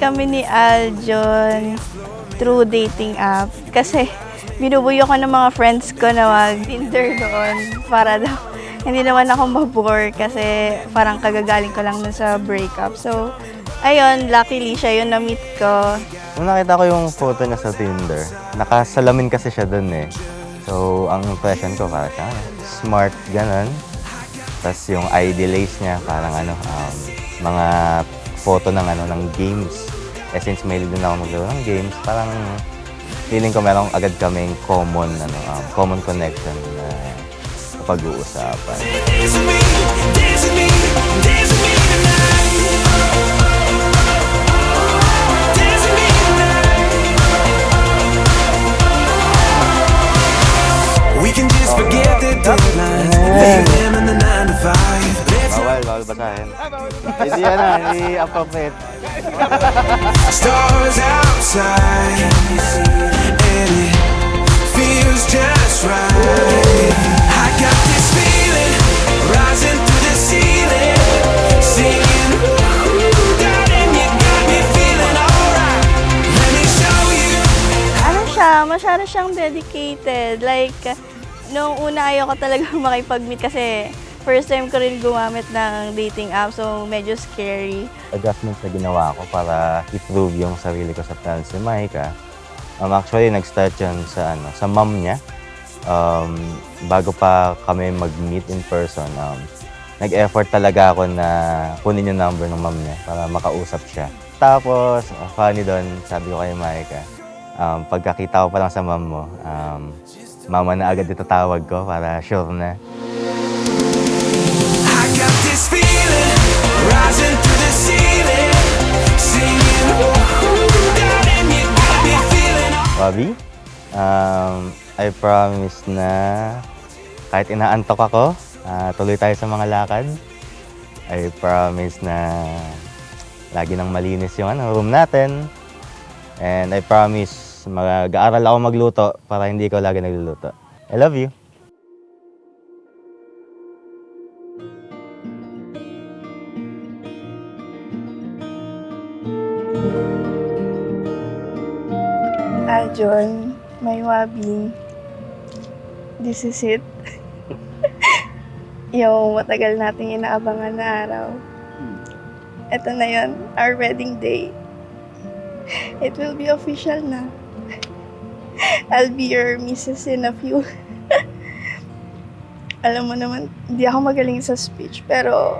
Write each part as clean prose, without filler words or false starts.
kami ni Aljon through dating app. Kasi binubuyo ko ng mga friends ko na mag-Tinder doon para daw hindi naman ako mabore kasi parang kagagaling ko lang sa breakup. So, ayun, luckily siya yung na-meet ko. Nung nakita ko yung photo niya sa Tinder, nakasalamin kasi siya doon eh. So, ang impression ko para siya, smart, ganun. Tapos yung ID lace niya, parang mga photo ng games. Eh, since mahilig din ako maglaro ng games, parang feeling ko merong agad kaming common connection na pag-uusapan. We can just forget the deadlines, leave them in the 9 to 5. Bawal basahin. Hindi yan hindi appropriate. Stars outside, and it feels just right. I got this feeling rising through the ceiling, singing, ooh, darling, you got me feeling alright. Let me show you. Masyado siyang dedicated. Like, nung una ayoko talaga makipag-meet kasi first time ko rin gumamit ng dating app, so medyo scary. Adjustments na ginawa ko para i-prove yung sarili ko sa plans ni Maika. Actually, nag-start yan sa mom niya. Bago pa kami mag-meet in person, nag-effort talaga ako na kunin yung number ng mom niya para makausap siya. Tapos, funny doon, sabi ko kay Maika, pagkakita ko pa lang sa mom mo, mama na agad itatawag ko para sure na. I got this feeling rising through the ceiling, singing, ooh, darling, you got me feeling alright. Bobby, I promise na kahit inaantok ako, tuloy tayo sa mga lakad. I promise na lagi nang malinis yung room natin. And I promise mag-aaral ako magluto para hindi ko lagi nagluluto. I love you. Aljon, my wabi, this is it. Yung matagal nating inaabangan na araw. Ito na yun, our wedding day. It will be official na. I'll be your missus in a few. Alam mo naman, hindi ako magaling sa speech, pero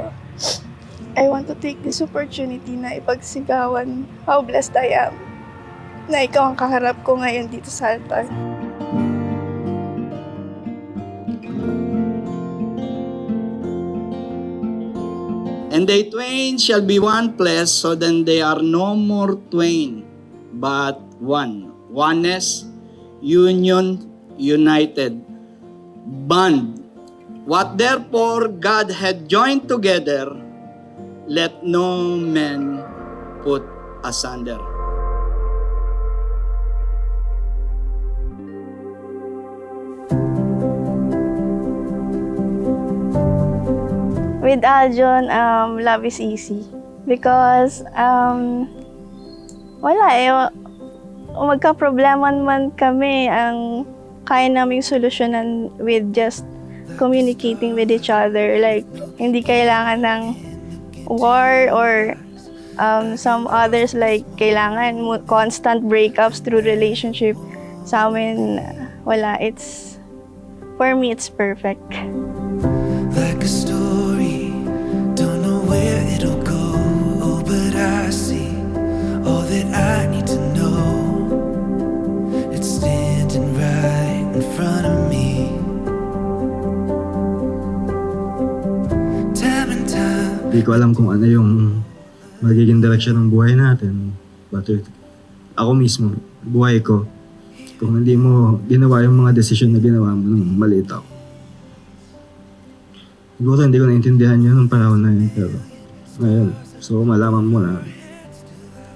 I want to take this opportunity na ipagsigawan how blessed I am na ikaw ang kaharap ko ngayon dito sa altar. And they twain shall be one flesh, so then they are no more twain, but one. Oneness, union, united, bond. What therefore God had joined together, let no man put asunder. With Aljon, love is easy. Because, magka-problema man kami, ang kaya naming solusyonan with just communicating with each other. Like, hindi kailangan ng war or some others like kailangan constant breakups through relationship. Sa amin, wala. For me, it's perfect. Like a story, don't know where it'll go. Oh, but I see all that I need to know. It's standing right in front of me. Time and time. Hindi ko alam kung ano yung magiging direksyon ng buhay natin. But ako mismo, buhay ko, kung hindi mo ginawa yung mga desisyon na ginawa mo nung maliit ako. Siguro hindi ko naintindihan yun nung panahon na yun, pero ngayon, so malaman mo na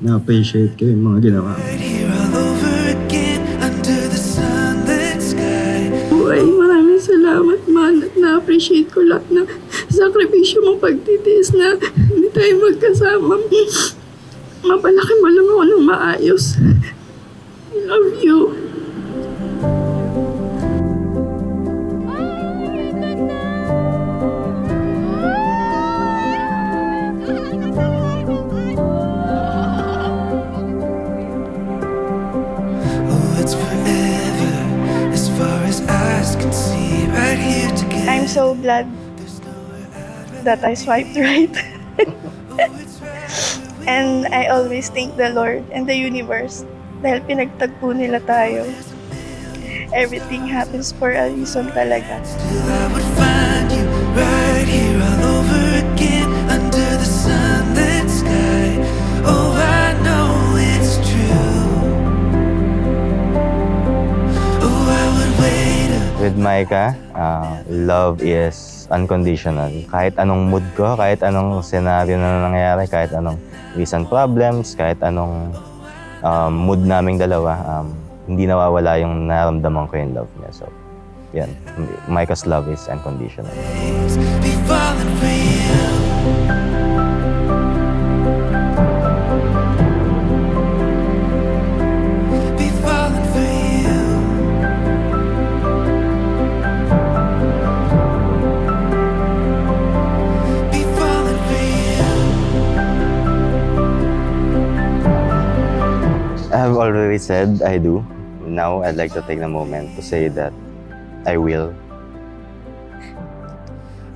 na-appreciate ko yung mga ginawa mo. Right here all over again, under the sunlit sky. Buhay, maraming salamat man at na-appreciate ko lahat ng sakripisyo mong pagtitiis na hindi tayo magkasama. Mapalaki mo lang ako ng maayos. I love you. Oh, it's forever, as far as eyes can see, right here together. I'm so glad that I swiped right. And I always thank the Lord and the universe dahil pinagtagpo nila tayo. Everything happens for a reason talaga. Still I would find you right here all over again, under the sunlit sky. Oh, I know it's true. Oh, I would wait up. With Micah, love is unconditional. Kahit anong mood ko, kahit anong senaryo na nangyayari, kahit anong recent problems, kahit anong mood naming dalawa, hindi nawawala yung nararamdaman ko yung love niya. So, yan. Micah's love is unconditional. Be falling for you. Be falling for you. Be falling for you. I've already said I do. Now, I'd like to take the moment to say that I will.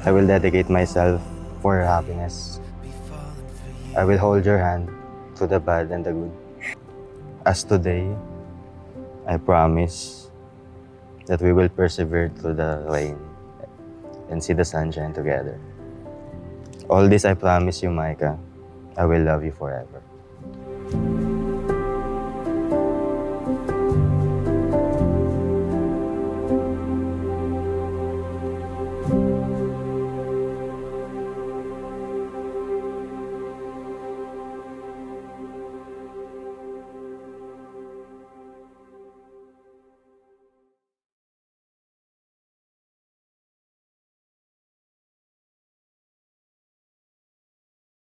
I will dedicate myself for her happiness. I will hold your hand through the bad and the good. As today, I promise that we will persevere through the rain and see the sunshine together. All this I promise you, Micah. I will love you forever.